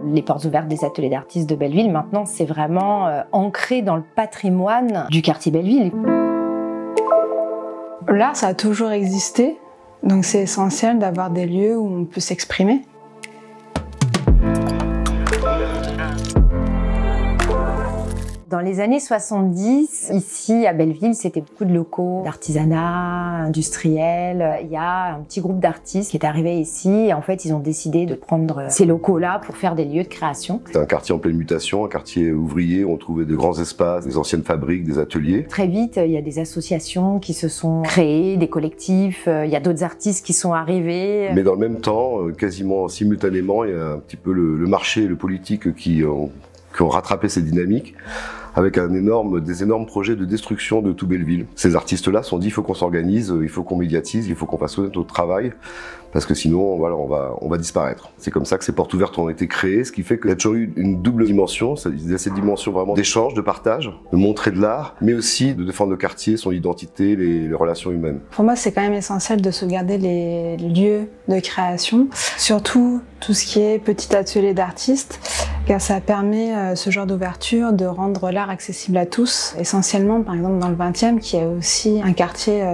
Les portes ouvertes des ateliers d'artistes de Belleville, maintenant, c'est vraiment ancré dans le patrimoine du quartier Belleville. L'art, ça a toujours existé, donc c'est essentiel d'avoir des lieux où on peut s'exprimer. Dans les années 70, ici à Belleville, c'était beaucoup de locaux d'artisanat, industriel. Il y a un petit groupe d'artistes qui est arrivé ici et en fait, ils ont décidé de prendre ces locaux-là pour faire des lieux de création. C'est un quartier en pleine mutation, un quartier ouvrier où on trouvait de grands espaces, des anciennes fabriques, des ateliers. Très vite, il y a des associations qui se sont créées, des collectifs, il y a d'autres artistes qui sont arrivés. Mais dans le même temps, quasiment simultanément, il y a un petit peu le marché et le politique qui ont rattrapé ces dynamiques, avec des énormes projets de destruction de tout Belleville. Ces artistes-là se sont dit, il faut qu'on s'organise, il faut qu'on médiatise, il faut qu'on fasse notre travail, parce que sinon, voilà, on va disparaître. C'est comme ça que ces portes ouvertes ont été créées, ce qui fait qu'il y a toujours eu une double dimension, il y a cette dimension vraiment d'échange, de partage, de montrer de l'art, mais aussi de défendre le quartier, son identité, les relations humaines. Pour moi, c'est quand même essentiel de sauvegarder les lieux de création, surtout tout ce qui est petit atelier d'artistes, car ça permet ce genre d'ouverture de rendre l'art accessible à tous, essentiellement par exemple dans le 20e qui est aussi un quartier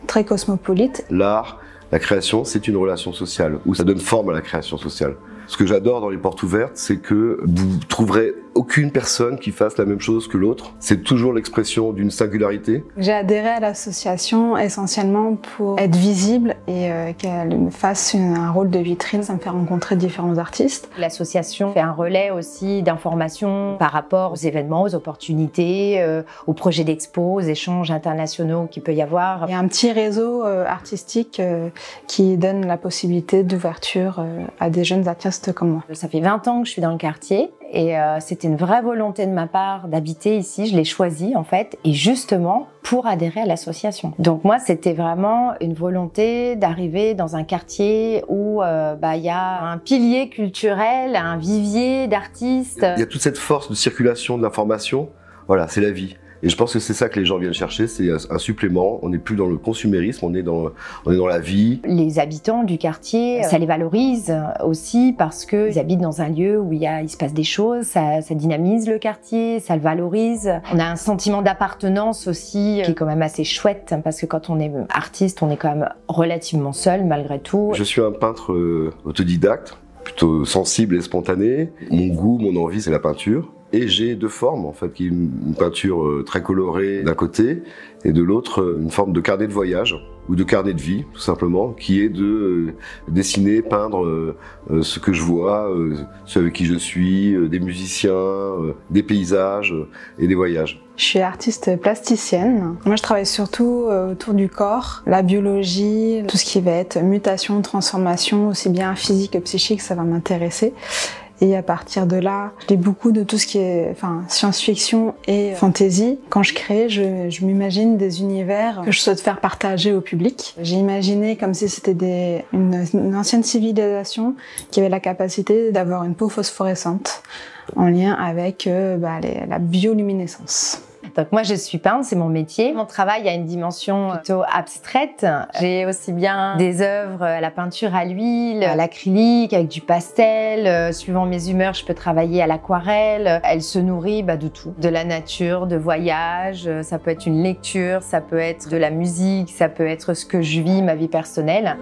très cosmopolite. L'art, la création, c'est une relation sociale, où ça donne forme à la création sociale. Ce que j'adore dans les portes ouvertes, c'est que vous trouverez aucune personne qui fasse la même chose que l'autre. C'est toujours l'expression d'une singularité. J'ai adhéré à l'association essentiellement pour être visible et qu'elle fasse un rôle de vitrine. Ça me fait rencontrer différents artistes. L'association fait un relais aussi d'informations par rapport aux événements, aux opportunités, aux projets d'expo, aux échanges internationaux qu'il peut y avoir. Il y a un petit réseau artistique qui donne la possibilité d'ouverture à des jeunes artistes comme moi. Ça fait 20 ans que je suis dans le quartier et c'était une vraie volonté de ma part d'habiter ici. Je l'ai choisi en fait et justement pour adhérer à l'association. Donc moi c'était vraiment une volonté d'arriver dans un quartier où il y a un pilier culturel, un vivier d'artistes. Il y a toute cette force de circulation de l'information, voilà, c'est la vie. Et je pense que c'est ça que les gens viennent chercher, c'est un supplément. On n'est plus dans le consumérisme, on est dans la vie. Les habitants du quartier, ça les valorise aussi parce qu'ils habitent dans un lieu où il se passe des choses, ça dynamise le quartier, ça le valorise. On a un sentiment d'appartenance aussi qui est quand même assez chouette parce que quand on est artiste, on est quand même relativement seul malgré tout. Je suis un peintre autodidacte, plutôt sensible et spontané. Mon goût, mon envie, c'est la peinture. Et j'ai deux formes, en fait, qui est une peinture très colorée d'un côté, et de l'autre, une forme de carnet de voyage, ou de carnet de vie, tout simplement, qui est de dessiner, peindre ce que je vois, ceux avec qui je suis, des musiciens, des paysages et des voyages. Je suis artiste plasticienne. Moi, je travaille surtout autour du corps, la biologie, tout ce qui va être mutation, transformation, aussi bien physique que psychique, ça va m'intéresser. Et à partir de là, je lis beaucoup de tout ce qui est science-fiction et fantasy. Quand je crée, je m'imagine des univers que je souhaite faire partager au public. J'ai imaginé comme si c'était une ancienne civilisation qui avait la capacité d'avoir une peau phosphorescente en lien avec la bioluminescence. Donc moi je suis peintre, c'est mon métier. Mon travail a une dimension plutôt abstraite. J'ai aussi bien des œuvres à la peinture à l'huile, à l'acrylique, avec du pastel. Suivant mes humeurs, je peux travailler à l'aquarelle. Elle se nourrit de tout. De la nature, de voyage, ça peut être une lecture, ça peut être de la musique, ça peut être ce que je vis, ma vie personnelle.